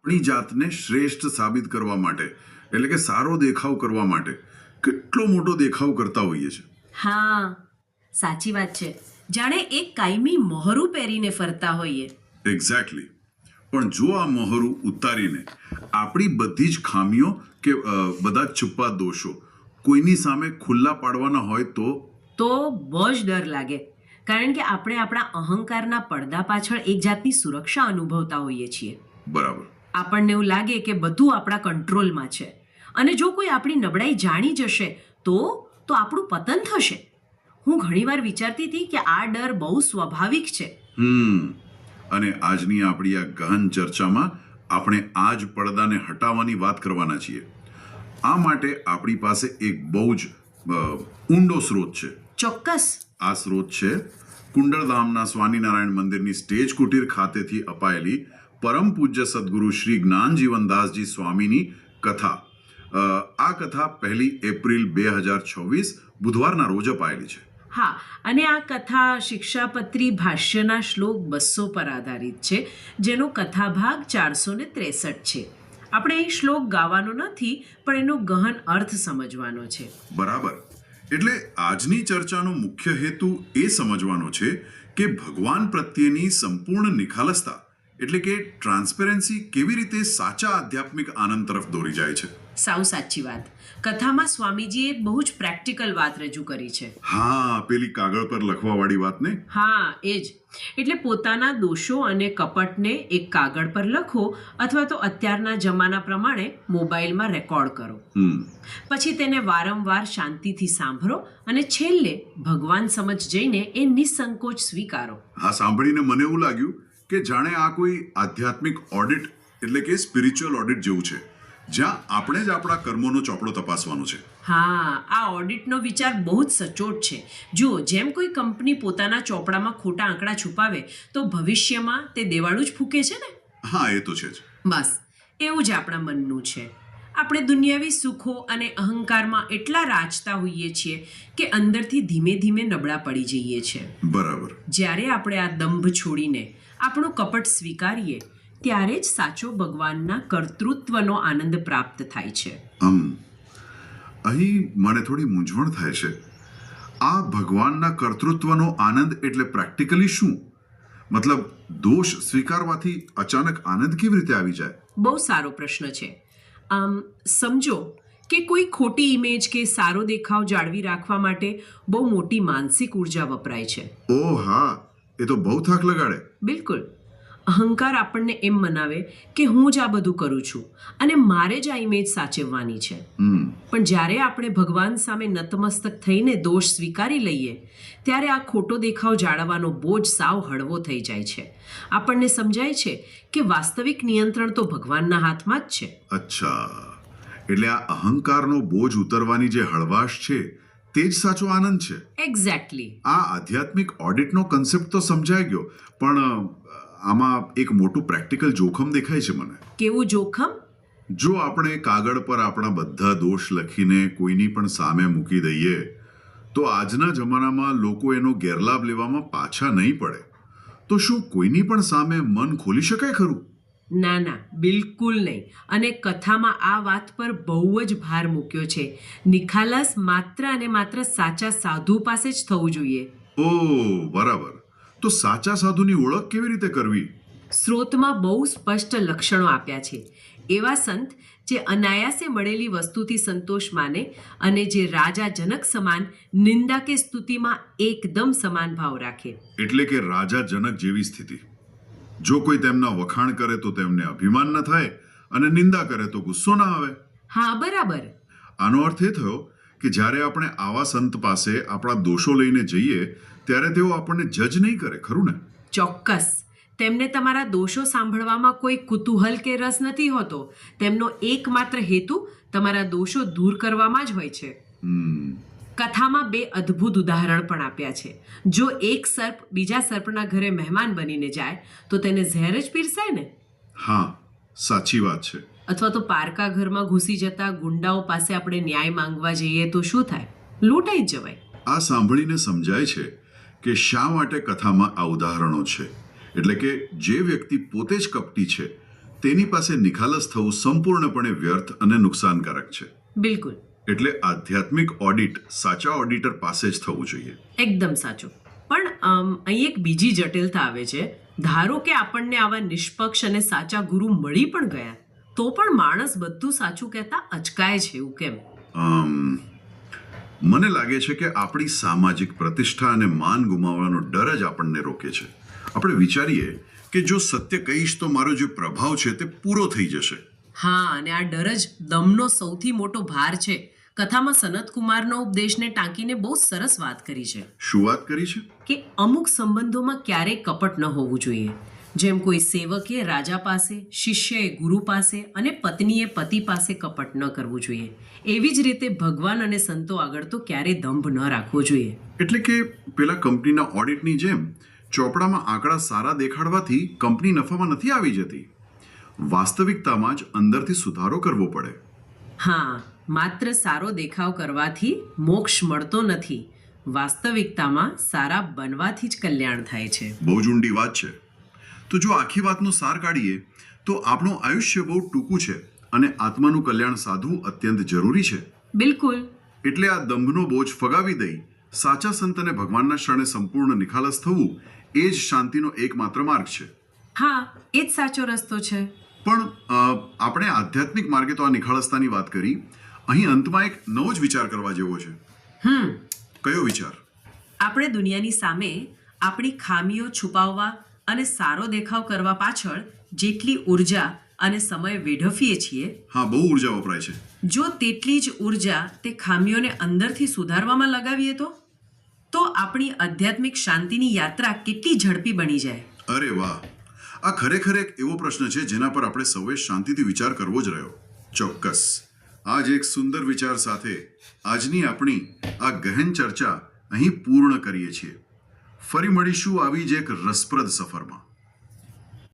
આપણી જાતને શ્રેષ્ઠ સાબિત કરવા માટે એટલે કે સારો દેખાવ કરવા માટે કેટલો મોટો દેખાવ કરતા હોઈએ છીએ. હા, સાચી વાત છે. જાણે એક કાયમી મહોરું પહેરીને ફરતા હોઈએ. એક્ઝેક્ટલી. પણ જો આ મહોરું ઉતારીને આપણી બધી જ ખામીઓ કે બધા જ છુપા દોષો કોઈની સામે ખુલ્લા પાડવાના હોય તો બહુ જ ડર લાગે. કારણ કે આપણે આપણા અહંકારના પડદા પાછળ એક જાતની સુરક્ષા અનુભવતા હોઈએ છીએ. બરાબર. આપણને એવું લાગે કે બધું આપણા કંટ્રોલમાં છે અને જો કોઈ આપણી નબળાઈ જાણી જશે તો આપણું પતન થશે. હું ઘણીવાર વિચારતી હતી કે આ ડર બહુ સ્વાભાવિક છે. અને આજની આપણી આ ગહન ચર્ચામાં આપણે આ જ પડદાને હટાવવાની વાત કરવાના છીએ. આ માટે આપણી પાસે એક બહુ જ ઊંડો સ્ત્રોત છે. ચોક્કસ. આ સ્ત્રોત છે કુંડળધામના સ્વામિનારાયણ મંદિરની સ્ટેજ કુટીર ખાતેથી અપાયેલી પરમ પૂજ્ય સદગુરુ શ્રી જ્ઞાનજીવનદાસજી સ્વામીની કથા. આ કથા 1 એપ્રિલ 2026 બુધવારના રોજ અપાયેલી છે. હા, અને આ કથા શિક્ષાપત્રી ભાષ્યના શ્લોક 200 પર આધારિત છે, જેનો કથાભાગ 463 છે. આપણે એ શ્લોક ગાવાનો નથી, પણ એનો ગહન અર્થ સમજવાનો છે. બરાબર. એટલે આજની ચર્ચાનો મુખ્ય હેતુ એ સમજવાનો છે કે ભગવાન પ્રત્યેની સંપૂર્ણ નિખાલસતા એટલે કે ટ્રાન્સપેરન્સી કેવી રીતે સાચા આધ્યાત્મિક આનંદ તરફ દોરી જાય છે. સાવ સાચી વાત. કથામાં સ્વામીજીએ એક બહુ જ પ્રેક્ટિકલ વાત રજૂ કરી છે. હા, પેલી કાગળ પર લખવાવાળી વાત ને. હા, એ જ. એટલે પોતાના દોષો અને કપટને એક કાગળ પર લખો અથવા તો અત્યારના જમાના પ્રમાણે મોબાઈલમાં રેકોર્ડ કરો. પછી તેને વારંવાર શાંતિથી સાંભળો અને છેલ્લે ભગવાન સમજ જઈને એ નિસંકોચ સ્વીકારો. હા, સાંભળીને મને એવું લાગ્યું કે જાણે આ કોઈ આધ્યાત્મિક ઓડિટ એટલે કે સ્પિરિચ્યુઅલ ઓડિટ જેવું છે, જ્યાં આપણે જ આપણા કર્મોનો ચોપડો તપાસવાનો છે. હા, આ ઓડિટનો વિચાર બહુ જ સચોટ છે. જુઓ, જેમ કોઈ કંપની પોતાના ચોપડામાં ખોટા આંકડા છુપાવે તો ભવિષ્યમાં તે દેવાળું જ ફૂંકે છે ને. હા, એ તો છે જ. બસ એવું જ આપણા મનનું છે. આપણે દુનિયાવી સુખો અને અહંકારમાં એટલા રાચતા હોઈએ છીએ કે અંદરથી ધીમે ધીમે નબળા પડી જઈએ છીએ. બરાબર. જ્યારે આપણે આ દંભ છોડીને આપણું કપટ સ્વીકારીએ ત્યારે જ સાચો ભગવાનના કર્તૃત્વનો આનંદ પ્રાપ્ત થાય છે. અહીં મને થોડી મૂંઝવણ થાય છે. આ ભગવાનના કર્તૃત્વનો આનંદ એટલે પ્રેક્ટિકલી શું? મતલબ દોષ સ્વીકારવાથી અચાનક આનંદ કેવી રીતે આવી જાય? બહુ સારો પ્રશ્ન છે. સમજો કે કોઈ ખોટી ઇમેજ કે સારો દેખાવ જાળવી રાખવા માટે બહુ મોટી માનસિક ઉર્જા વપરાય છે. ઓહ હા, એ તો બહુ થાક લગાડે. બિલકુલ. અહંકાર આપણને એમ મનાવે કે હું જ આ બધું કરું છું અને મારે જ આ ઇમેજ સાચવવાની છે. પણ જ્યારે આપણે ભગવાન સામે નતમસ્તક થઈને દોષ સ્વીકારી લઈએ ત્યારે આ ખોટો દેખાવ જાળવવાનો બોજ સાવ હળવો થઈ જાય છે. આપણને સમજાય છે કે વાસ્તવિક નિયંત્રણ તો ભગવાનના હાથમાં જ છે. અચ્છા, એટલે આ અહંકારનો બોજ ઉતરવાની જે હળવાશ છે તે જ સાચો આનંદ છે. એક્ઝેક્ટલી. આ આધ્યાત્મિક ઓડિટનો કન્સેપ્ટ તો સમજાઈ ગયો, પણ આમાં એક મોટું પ્રેક્ટિકલ જોખમ દેખાય છે મને. કેવું જોખમ? જો આપણે કાગળ પર આપણા બધા દોષ લખીને કોઈની પણ સામે મૂકી દઈએ તો આજના જમાનામાં લોકો એનો ગેરલાભ લેવામાં પાછા નહીં પડે. તો શું કોઈની પણ સામે મન ખોલી શકાય ખરું? ના ના, બિલકુલ નહીં. અને કથામાં આ વાત પર બહુ જ ભાર મૂક્યો છે. નિખાલસ માત્ર અને માત્ર સાચા સાધુ પાસે જ થવું જોઈએ. ઓહ, બરાબર. તો સાચા સાધુની ઓળખ કેવી રીતે કરવી? સ્ત્રોતમાં બહુ સ્પષ્ટ લક્ષણો આપ્યા છે. એવા સંત જે અનાયાસે મળેલી વસ્તુથી સંતોષ માને અને જે રાજા જનક સમાન નિંદા કે સ્તુતિમાં એકદમ સમાન ભાવ રાખે. એટલે કે રાજા જનક જેવી સ્થિતિ. જો કોઈ તેમના વખાણ કરે તો તેમને અભિમાન ન થાય અને નિંદા કરે તો ગુસ્સો ના આવે. હા, બરાબર. આનો અર્થ એ થયો કે જ્યારે આપણે આવા સંત પાસે આપણા દોષો લઈને જઈએ ત્યારે તેઓ આપણને જજ નહીં કરે, ખરું ને? ચોક્કસ. તેમને તમારા દોષો સાંભળવામાં કોઈ કુતૂહલ કે રસ નથી હોતો. તેમનો એકમાત્ર હેતુ તમારા દોષો દૂર કરવામાં જ હોય છે. કથામાં 2 અદ્ભુત ઉદાહરણ પણ આપ્યા છે. જો એક સર્પ બીજા સર્પના ઘરે મહેમાન બનીને જાય તો તેને ઝેર જ પીરસાય ને. હા, સાચી વાત છે. અથવા તો પારકા ઘરમાં ઘૂસી જતા ગુંડાઓ પાસે આપણે ન્યાય માંગવા જઈએ તો શું થાય? લૂંટાઈ જ જવાય. આ સાંભળીને સમજાય છે કે શા માટે કથામાં આ ઉદાહરણો છે. એટલે કે જે વ્યક્તિ પોતે જ કપટી છે તેની પાસે નિખાલસ થવું સંપૂર્ણપણે વ્યર્થ અને નુકસાનકારક છે. બિલકુલ, એટલે આધ્યાત્મિક ઓડિટ સાચા ઓડિટર પાસે જ થવું જોઈએ. એકદમ સાચું. પણ અહીં એક બીજી જટિલતા આવે છે. ધારો કે આપણને આવા નિષ્પક્ષ અને સાચા ગુરુ મળી પણ ગયા, તો પણ માણસ બધું સાચું કહેતા અચકાય છે. એવું કેમ? મને લાગે છે કે આપણી સામાજિક પ્રતિષ્ઠા અને માન ગુમાવવાનો ડર જ આપણને રોકે છે. આપણે વિચારીએ કે જો સત્ય કહીશ તો મારો જે પ્રભાવ છે તે પૂરો થઈ જશે. હા, અને આ ડર જ દમનો સૌથી મોટો ભાર છે. કથામાં સનતકુમારનો ઉપદેશને ટાંકીને બહુ સરસ વાત કરી છે. શું વાત કરી છે? કે અમુક સંબંધોમાં ક્યારેય કપટ ન હોવું જોઈએ. જેમ કોઈ સેવકે રાજા પાસે, શિષ્યએ ગુરુ પાસે અને પત્નીએ પતિ પાસે કપટ ન કરવું જોઈએ. એવી જ રીતે ભગવાન અને સંતો આગળ તો ક્યારેય દંભ ન રાખવો જોઈએ. એટલે કે પેલા કંપનીના ઓડિટની જેમ ચોપડામાં આંકડા સારા દેખાડવાથી કંપની નફામાં નથી આવી જતી. વાસ્તવિકતામાં જ અંદરથી સુધારો કરવો પડે. હા, માત્ર સારો દેખાવ કરવાથી મોક્ષ મળતો નથી. વાસ્તવિકતામાં સારા બનવાથી જ કલ્યાણ થાય છે. બહુ જ ઊંડી વાત છે. તો જો આખી વાતનો સાર કાઢીએ તો આપણું આયુષ્ય બહુ ટૂંકું છે અને આત્માનું કલ્યાણ સાધવું અત્યંત જરૂરી છે. બિલકુલ. એટલે આ દંભનો બોજ ફગાવી દઈ સાચા સંત અને ભગવાનના શરણે સંપૂર્ણ નિખાલસ થવું એ જ શાંતિનો એકમાત્ર માર્ગ છે. હા, એ જ સાચો રસ્તો છે. પણ આપણે આધ્યાત્મિક માર્ગે તો આ નિખાલસતાની વાત કરી. અહીં અંતમાં એક નવો જ વિચાર કરવા જેવો છે. કયો વિચાર? આપણે દુનિયાની સામે આપણી ખામીઓ છુપાવવા અને સારો દેખાવ કરવા પાછળ જેટલી ઉર્જા અને સમય વેઢફીએ છીએ, હા, બહુ ઉર્જા વપરાય છે. જો તેટલી જ ઉર્જા તે ખામીઓને અંદરથી સુધારવામાં લગાવીએ તો આપણી આધ્યાત્મિક શાંતિની યાત્રા કેટલી ઝડપી બની જાય. અરે વાહ! આ ખરેખર એક એવો પ્રશ્ન છે જેના પર આપણે સૌએ શાંતિથી વિચાર કરવો જ રહ્યો. ચોક્કસ. આજ એક સુંદર વિચાર સાથે આજની આપણી આ ગહન ચર્ચા અહીં પૂર્ણ કરીએ છીએ. ફરી મળીશું આવી જ એક રસપ્રદ સફરમાં.